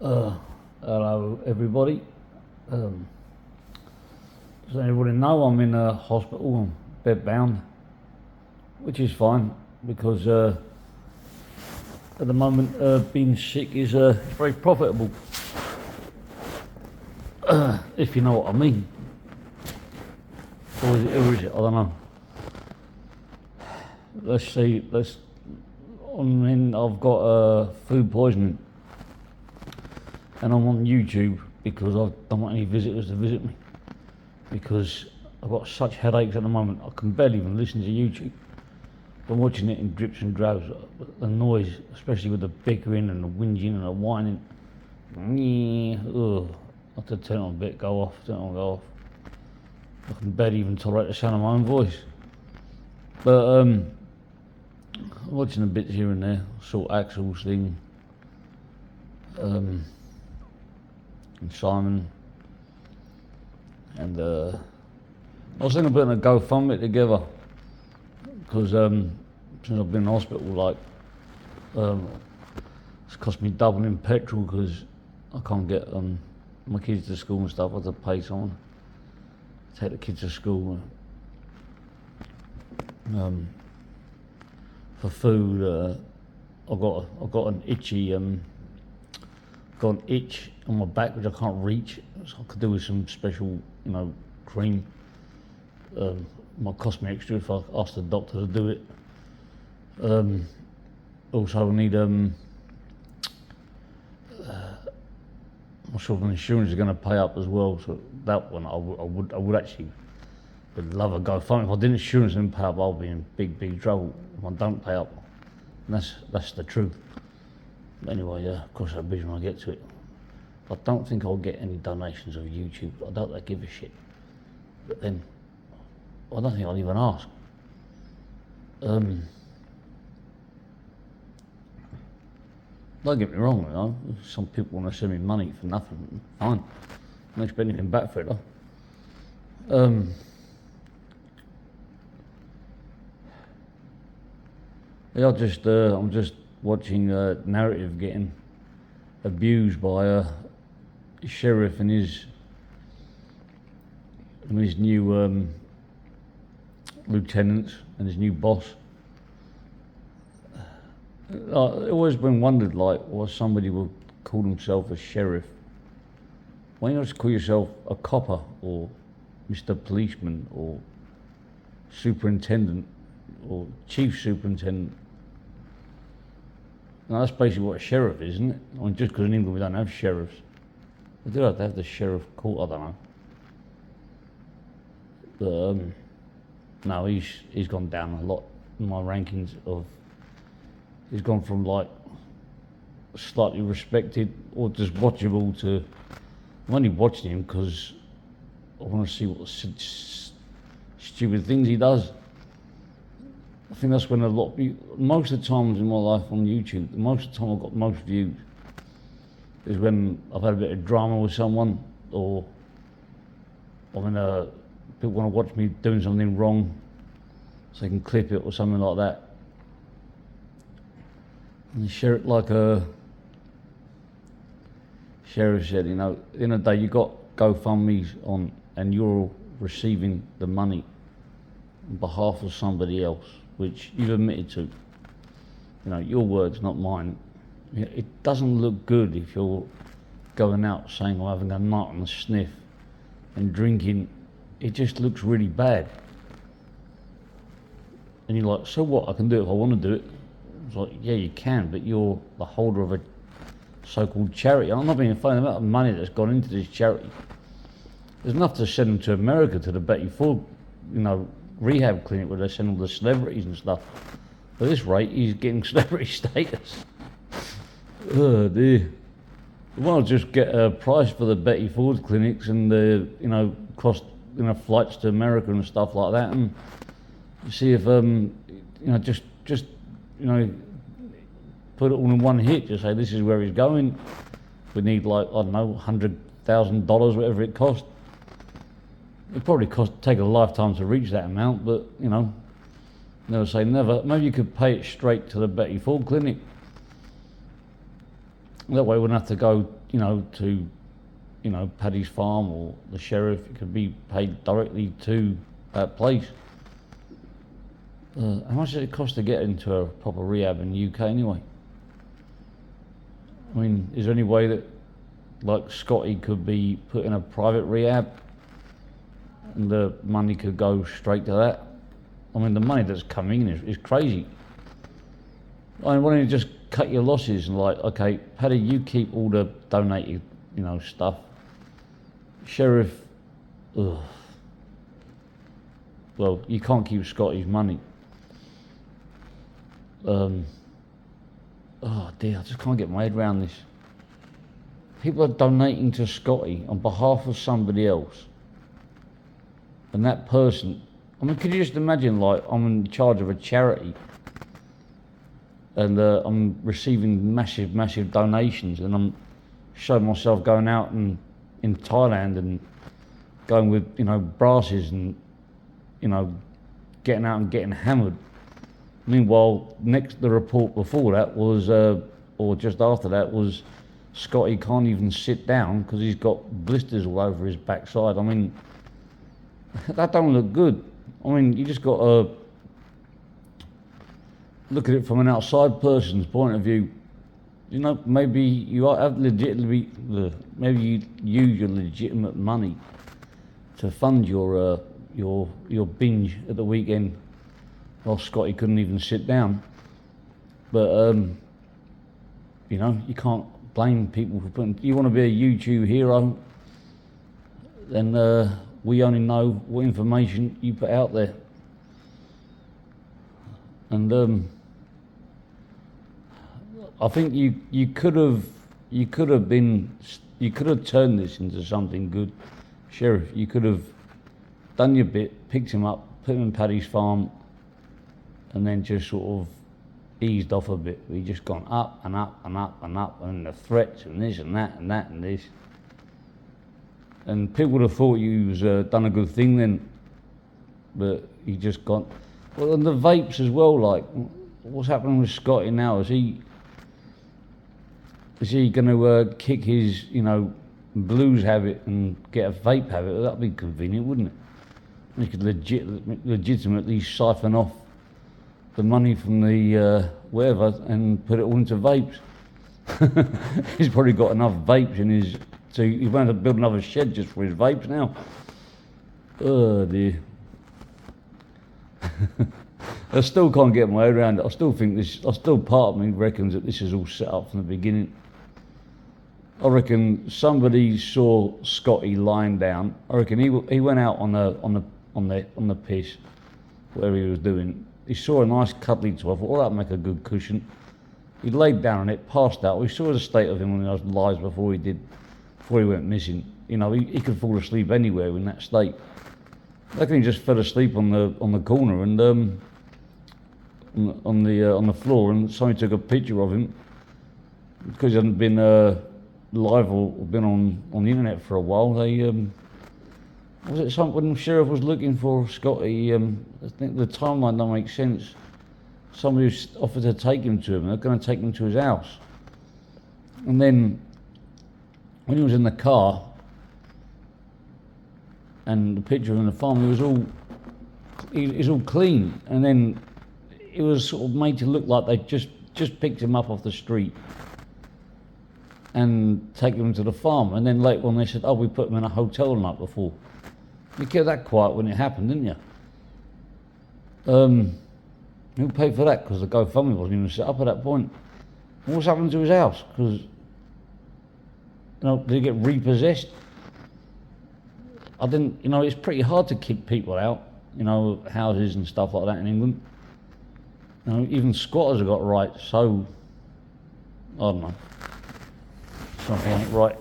Uh, Hello, everybody. Um, Does everybody know I'm in a hospital? I'm bed bound, which is fine because at the moment being sick is very profitable, if you know what I mean. Or is it? I don't know. Let's see. I've got food poisoning, and I'm on YouTube because I don't want any visitors to visit me because I've got such headaches at the moment. I can barely even listen to YouTube. I'm watching it in drips and drabs. The noise, especially with the bickering and the whinging and the whining. Ugh. I have to turn it on a bit, go off, turn it on, go off. I can barely even tolerate the sound of my own voice. But I'm watching the bits here and there. Saw Axel's thing. And Simon. And I was thinking of putting a GoFundMe together because since I've been in hospital, it's cost me double in petrol because I can't get my kids to school and stuff. I have to pay someone to take the kids to school. For food, I got an itch on my back which I can't reach. So I could do with some special, cream. Might cost me extra if I ask the doctor to do it. Also, I need I'm not sure if the insurance is going to pay up as well. So that one, I would actually love a GoFundMe. If I didn't insurance and pay up, I'll be in big trouble. If I don't pay up, and that's the truth. But anyway, of course I'll be when I get to it. I don't think I'll get any donations of YouTube. I doubt they give a shit. But then, I don't think I'll even ask. Don't get me wrong, some people want to send me money for nothing. Fine, I don't expect anything back for it though. Yeah, I'm just watching narrative getting abused by a sheriff and his new lieutenants and his new boss. I've always been wondered, why somebody would call himself a sheriff. Why don't you just call yourself a copper or Mr. Policeman or superintendent or chief superintendent? Now, that's basically what a sheriff is, isn't it? I mean, just because in England we don't have sheriffs. We do have to have the sheriff court, I don't know. But no, he's gone down a lot in my rankings of. He's gone from slightly respected or just watchable to. I'm only watching him because I want to see what stupid things he does. I think that's when most of the times in my life on YouTube, most of the time I've got most views is when I've had a bit of drama with someone, or when people want to watch me doing something wrong so they can clip it or something like that. And share it like a sheriff said, in the day you got GoFundMes on and you're receiving the money on behalf of somebody else, which you've admitted to. Your words, not mine. It doesn't look good if you're going out saying I'm having a nut and a sniff and drinking. It just looks really bad. And you're like, so what? I can do it if I want to do it. It's like, yeah, you can, but you're the holder of a so-called charity. I'm not being funny about the money that's gone into this charity. There's enough to send them to America, to the Betty Ford, rehab clinic where they send all the celebrities and stuff. At this rate, he's getting celebrity status. Oh dear. Why not just get a price for the Betty Ford clinics and the, cost, flights to America and stuff like that, and see if, just put it all in one hit. Just say this is where he's going. We need $100,000, whatever it costs. It probably take a lifetime to reach that amount, but never say never. Maybe you could pay it straight to the Betty Ford clinic. That way we wouldn't have to go, to, Paddy's farm or the sheriff. It could be paid directly to that place. How much does it cost to get into a proper rehab in the UK anyway? I mean, is there any way that, like, Scotty could be put in a private rehab and the money could go straight to that? I mean, the money that's coming in is crazy. I mean, why don't you just cut your losses and, like, okay, Paddy, you keep all the donated, stuff. Sheriff, ugh. Well, you can't keep Scotty's money. Oh dear, I just can't get my head around this. People are donating to Scotty on behalf of somebody else. And that person, I mean, could you just imagine, like, I'm in charge of a charity and I'm receiving massive, massive donations, and I'm showing myself going out and in Thailand and going with, brasses and, getting out and getting hammered. Meanwhile, the report before that was, or just after that, was Scotty can't even sit down because he's got blisters all over his backside. I mean, that don't look good. I mean, you just got to look at it from an outside person's point of view. Maybe you have legitimately, maybe you use your legitimate money to fund your binge at the weekend. Well, Scotty couldn't even sit down. But, you can't blame people for putting... You want to be a YouTube hero, then we only know what information you put out there. And I think you could have turned this into something good, Sheriff. You could have done your bit, picked him up, put him in Paddy's farm, and then just sort of eased off a bit. We just gone up and up and up and up, and the threats and this and that and that and this. And people would have thought you was done a good thing then, but you just gone. Well, and the vapes as well. Like, what's happening with Scotty now? Is he going to kick his blues habit and get a vape habit? That'd be convenient, wouldn't it? He could legitimately siphon off the money from the whatever and put it all into vapes. He's probably got enough vapes in his, so he's going to build another shed just for his vapes now. Oh dear. I still can't get my head around it. I still part of me reckons that this is all set up from the beginning. I reckon somebody saw Scotty lying down. I reckon he went out on the piss, whatever he was doing. He saw a nice cuddly toy. I thought, that'd make a good cushion. He laid down on it, passed out. We saw the state of him on those lies before he went missing. He could fall asleep anywhere in that state. I reckon he just fell asleep on the corner and on the floor, and somebody took a picture of him because he hadn't been live or been on the internet for a while. They was it something when the sheriff was looking for Scotty? I think the timeline don't make sense. Somebody offered to take him to him. They're going to take him to his house, and then when he was in the car and the picture of him in the farm, he was all clean, and then it was sort of made to look like they just picked him up off the street and taken him to the farm. And then later on they said, we put him in a hotel the night before. You kept that quiet when it happened, didn't you? Who paid for that? Because the GoFundMe wasn't even set up at that point. And what's happened to his house? Because, did he get repossessed? I didn't, it's pretty hard to kick people out, houses and stuff like that in England. Even squatters have got rights, so, I don't know. Something ain't right.